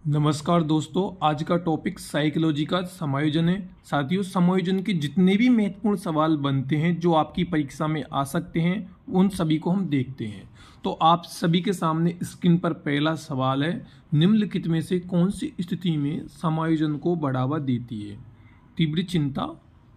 नमस्कार दोस्तों, आज का टॉपिक साइकोलॉजी का समायोजन है। साथियों, समायोजन के जितने भी महत्वपूर्ण सवाल बनते हैं जो आपकी परीक्षा में आ सकते हैं, उन सभी को हम देखते हैं। तो आप सभी के सामने स्क्रीन पर पहला सवाल है, निम्नलिखित में से कौन सी स्थिति में समायोजन को बढ़ावा देती है? तीव्र चिंता,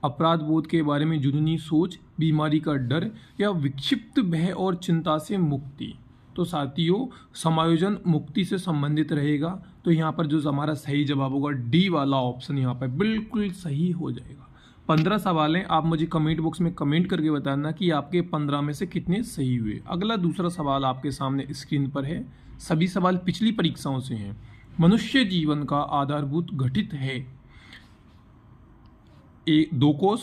अपराध बोध के बारे में जुनूनी सोच, बीमारी का डर या विक्षिप्त भय और चिंता से मुक्ति। तो साथियों, समायोजन मुक्ति से संबंधित रहेगा। तो यहाँ पर जो हमारा सही जवाब होगा डी वाला ऑप्शन यहाँ पर बिल्कुल सही हो जाएगा। 15 सवाल हैं, आप मुझे कमेंट बॉक्स में कमेंट करके बताना कि आपके 15 में से कितने सही हुए। अगला दूसरा सवाल आपके सामने स्क्रीन पर है। सभी सवाल पिछली परीक्षाओं से हैं। मनुष्य जीवन का आधारभूत घटित है दो कोष,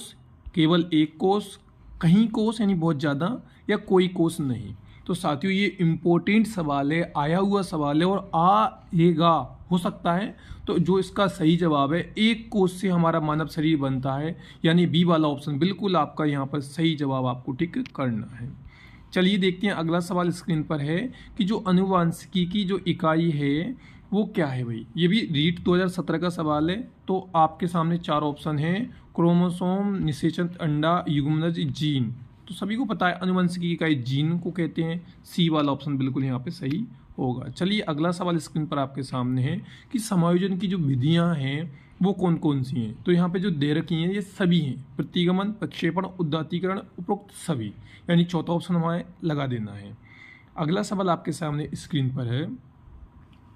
केवल एक कोष, कहीं कोष यानी बहुत ज़्यादा, या कोई कोष नहीं। तो साथियों, ये इम्पोर्टेंट सवाल है, आया हुआ सवाल है और आएगा हो सकता है। तो जो इसका सही जवाब है, एक कोष से हमारा मानव शरीर बनता है, यानी बी वाला ऑप्शन बिल्कुल आपका यहाँ पर सही जवाब आपको टिक करना है। चलिए देखते हैं, अगला सवाल स्क्रीन पर है कि जो आनुवांशिकी की जो इकाई है वो क्या है भाई। ये भी रीट 2017 का सवाल है। तो आपके सामने 4 ऑप्शन हैं, क्रोमोसोम, निषेचन अंडा, युग्मनज, जीन। तो सभी को पता है आनुवंशिकी की इकाई जीन को कहते हैं। सी वाला ऑप्शन बिल्कुल यहाँ पे सही होगा। चलिए अगला सवाल स्क्रीन पर आपके सामने है कि समायोजन की जो विधियाँ हैं वो कौन कौन सी हैं। तो यहाँ पे जो दे रखी हैं ये सभी हैं, प्रतिगमन, प्रक्षेपण, उद्दातीकरण, उपरोक्त सभी, यानी चौथा ऑप्शन हमें लगा देना है। अगला सवाल आपके सामने स्क्रीन पर है,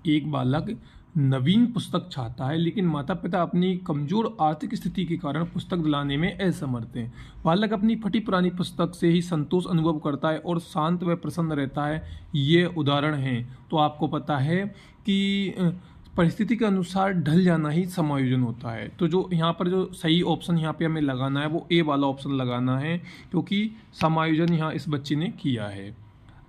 एक बालक नवीन पुस्तक चाहता है लेकिन माता पिता अपनी कमजोर आर्थिक स्थिति के कारण पुस्तक दिलाने में असमर्थ हैं। बालक अपनी फटी पुरानी पुस्तक से ही संतोष अनुभव करता है और शांत व प्रसन्न रहता है। ये उदाहरण हैं। तो आपको पता है कि परिस्थिति के अनुसार ढल जाना ही समायोजन होता है। तो जो यहाँ पर जो सही ऑप्शन यहाँ पे हमें लगाना है वो ए वाला ऑप्शन लगाना है, क्योंकि समायोजन यहाँ इस बच्चे ने किया है।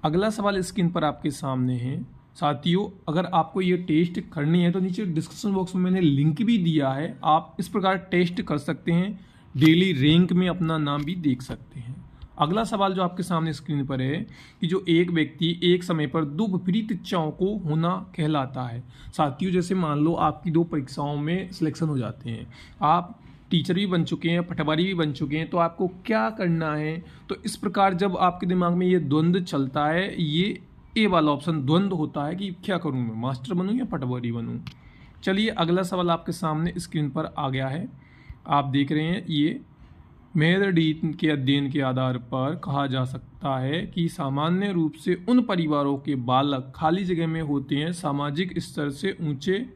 अगला सवाल स्क्रीन पर आपके सामने है। साथियों, अगर आपको ये टेस्ट करनी है तो नीचे डिस्क्रिप्शन बॉक्स में मैंने लिंक भी दिया है, आप इस प्रकार टेस्ट कर सकते हैं, डेली रैंक में अपना नाम भी देख सकते हैं। अगला सवाल जो आपके सामने स्क्रीन पर है कि जो एक व्यक्ति एक समय पर 2 विपरीत इच्छाओं को होना कहलाता है। साथियों, जैसे मान लो आपकी 2 परीक्षाओं में सिलेक्शन हो जाते हैं, आप टीचर भी बन चुके हैं, पटवारी भी बन चुके हैं, तो आपको क्या करना है। तो इस प्रकार जब आपके दिमाग में ये द्वंद्व चलता है, ये ए वाला ऑप्शन द्वंद्व होता है कि क्या करूं मैं, मास्टर बनूं या पटवारी बनूं। चलिए अगला सवाल आपके सामने स्क्रीन पर आ गया है, आप देख रहे हैं। ये मेहरडीन के अध्ययन के आधार पर कहा जा सकता है कि सामान्य रूप से उन परिवारों के बालक खाली जगह में होते हैं सामाजिक स्तर से ऊंचे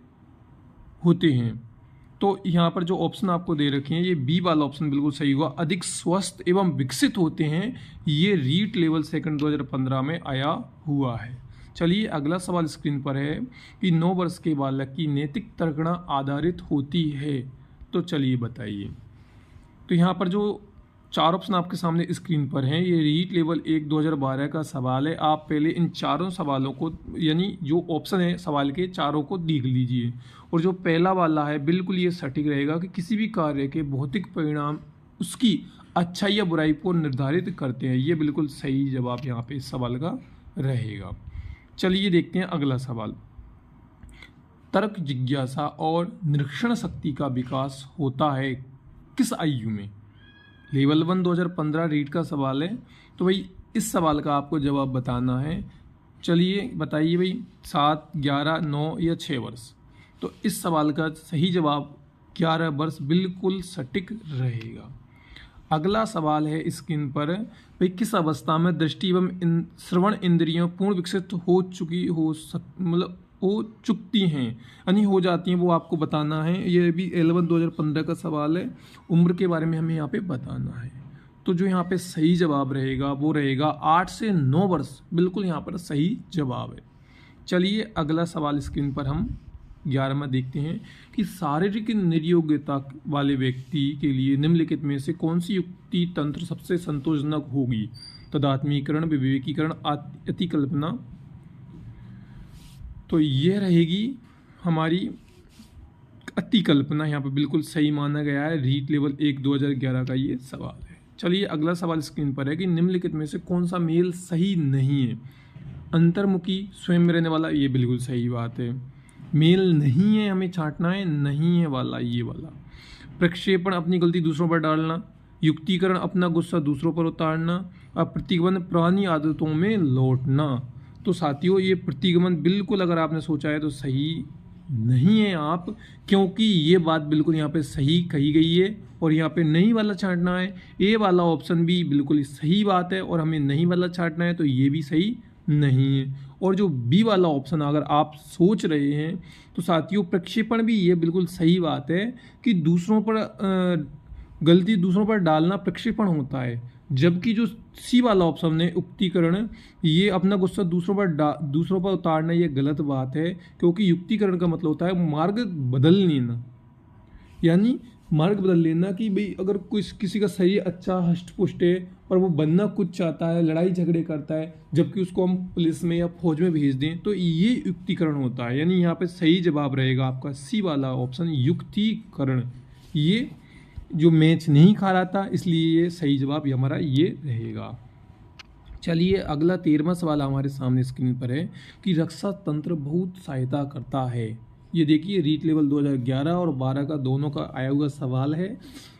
होते हैं। तो यहाँ पर जो ऑप्शन आपको दे रखे हैं, ये बी वाला ऑप्शन बिल्कुल सही हुआ, अधिक स्वस्थ एवं विकसित होते हैं। ये रीट लेवल सेकंड 2015 में आया हुआ है। चलिए अगला सवाल स्क्रीन पर है कि 9 वर्ष के बालक की नैतिक तर्कणा आधारित होती है। तो चलिए बताइए। तो यहाँ पर जो 4 ऑप्शन आपके सामने स्क्रीन पर हैं, ये रीट लेवल 1 2012 का सवाल है। आप पहले इन चारों सवालों को, यानी जो ऑप्शन है सवाल के चारों को देख लीजिए। और जो पहला वाला है बिल्कुल ये सटीक रहेगा कि किसी भी कार्य के भौतिक परिणाम उसकी अच्छाई या बुराई को निर्धारित करते हैं। ये बिल्कुल सही जवाब यहाँ पे इस सवाल का रहेगा। चलिए देखते हैं अगला सवाल। तर्क, जिज्ञासा और निरीक्षण शक्ति का विकास होता है किस आयु में? लेवल 1 2015 रीट का सवाल है। तो भाई इस सवाल का आपको जवाब बताना है। चलिए बताइए भाई, 7, 11, 9 या 6 वर्ष। तो इस सवाल का सही जवाब 11 वर्ष बिल्कुल सटीक रहेगा। अगला सवाल है स्क्रीन पर, भाई किस अवस्था में दृष्टि एवं श्रवण इंद्रियां पूर्ण विकसित हो चुकती हैं, यानी हो जाती हैं, वो आपको बताना है। ये भी 11 2015 का सवाल है। उम्र के बारे में हमें यहाँ पे बताना है। तो जो यहाँ पे सही जवाब रहेगा वो रहेगा 8 से 9 वर्ष, बिल्कुल यहाँ पर सही जवाब है। चलिए अगला सवाल स्क्रीन पर हम 11वां देखते हैं कि शारीरिक निर्योग्यता वाले व्यक्ति के लिए निम्नलिखित में से कौन सी युक्ति तंत्र सबसे संतोषजनक होगी? तदात्मीकरण, विवेकीकरण, अतिकल्पना। तो ये रहेगी हमारी अतिकल्पना, यहाँ पर बिल्कुल सही माना गया है। रीट लेवल 1 2011 का ये सवाल है। चलिए अगला सवाल स्क्रीन पर है कि निम्नलिखित में से कौन सा मेल सही नहीं है? अंतर्मुखी, स्वयं में रहने वाला, ये बिल्कुल सही बात है। मेल नहीं है हमें छांटना है, नहीं है वाला ये वाला। प्रक्षेपण अपनी गलती दूसरों पर डालना, युक्तिकरण अपना गुस्सा दूसरों पर उतारना, और प्रतिगमन पुरानी आदतों में लौटना। तो साथियों ये प्रतिगमन बिल्कुल अगर आपने सोचा है तो सही नहीं है आप, क्योंकि ये बात बिल्कुल यहाँ पे सही कही गई है और यहाँ पे नहीं वाला छांटना है। ए वाला ऑप्शन भी बिल्कुल सही बात है और हमें नहीं वाला छांटना है, तो ये भी सही नहीं है। और जो बी वाला ऑप्शन अगर आप सोच रहे हैं तो साथियों प्रक्षेपण भी ये बिल्कुल सही बात है कि दूसरों पर गलती दूसरों पर डालना प्रक्षेपण होता है, जबकि जो सी वाला ऑप्शन है युक्तिकरण, ये अपना गुस्सा दूसरों पर उतारना ये गलत बात है, क्योंकि युक्तिकरण का मतलब होता है मार्ग बदल लेना, यानी मार्ग बदल लेना कि भाई अगर किसी का शरीर अच्छा हष्ट पुष्ट है और वो बनना कुछ चाहता है, लड़ाई झगड़े करता है, जबकि उसको हम पुलिस में या फौज में भेज दें, तो ये युक्तिकरण होता है। यानी यहाँ पे सही जवाब रहेगा आपका सी वाला ऑप्शन युक्तिकरण। ये जो मैच नहीं खा रहा था, इसलिए ये सही जवाब हमारा ये रहेगा। चलिए अगला 13वां सवाल हमारे सामने स्क्रीन पर है कि रक्षा तंत्र बहुत सहायता करता है। ये देखिए रीट लेवल 2011 और 12 का दोनों का आया हुआ सवाल है।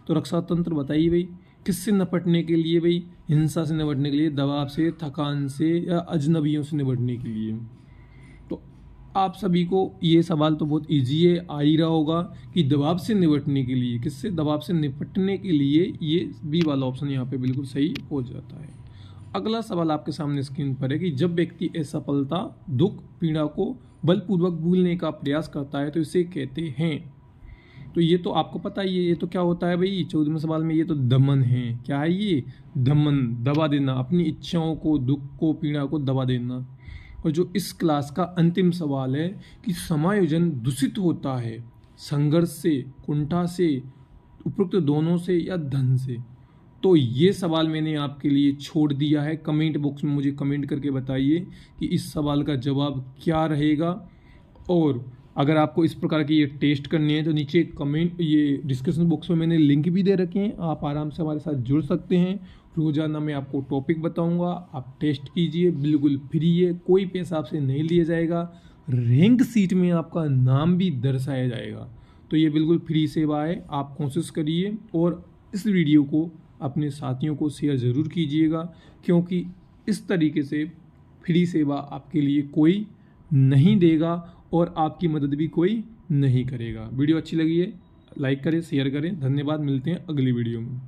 तो रक्षा तंत्र बताइए भाई किससे निपटने के लिए, भाई हिंसा से निपटने के लिए, दबाव से, थकान से, या अजनबियों से निपटने के लिए। तो आप सभी को ये सवाल तो बहुत इजी है, आ ही रहा होगा कि दबाव से निपटने के लिए, किससे, दबाव से निपटने के लिए ये बी वाला ऑप्शन यहाँ पे बिल्कुल सही हो जाता है। अगला सवाल आपके सामने स्क्रीन पर है कि जब व्यक्ति असफलता, दुख, पीड़ा को बलपूर्वक भूलने का प्रयास करता है तो इसे कहते हैं। तो ये तो आपको पता ही है, ये तो क्या होता है भाई 14वें सवाल में, ये तो दमन है। क्या है ये? दमन, दबा देना, अपनी इच्छाओं को, दुख को, पीड़ा को दबा देना। और जो इस क्लास का अंतिम सवाल है कि समायोजन दूषित होता है संघर्ष से, कुंठा से, उपरोक्त दोनों से, या धन से। तो ये सवाल मैंने आपके लिए छोड़ दिया है। कमेंट बॉक्स में मुझे कमेंट करके बताइए कि इस सवाल का जवाब क्या रहेगा। और अगर आपको इस प्रकार की ये टेस्ट करनी है तो नीचे कमेंट, ये डिस्क्रिप्शन बॉक्स में मैंने लिंक भी दे रखे हैं, आप आराम से हमारे साथ जुड़ सकते हैं। रोज़ाना मैं आपको टॉपिक बताऊंगा, आप टेस्ट कीजिए, बिल्कुल फ्री है, कोई पैसा आपसे नहीं लिया जाएगा। रैंक सीट में आपका नाम भी दर्शाया जाएगा। तो ये बिल्कुल फ्री सेवा है, आप कोशिश करिए और इस वीडियो को अपने साथियों को शेयर ज़रूर कीजिएगा, क्योंकि इस तरीके से फ्री सेवा आपके लिए कोई नहीं देगा और आपकी मदद भी कोई नहीं करेगा। वीडियो अच्छी लगी है लाइक करें, शेयर करें। धन्यवाद, मिलते हैं अगली वीडियो में।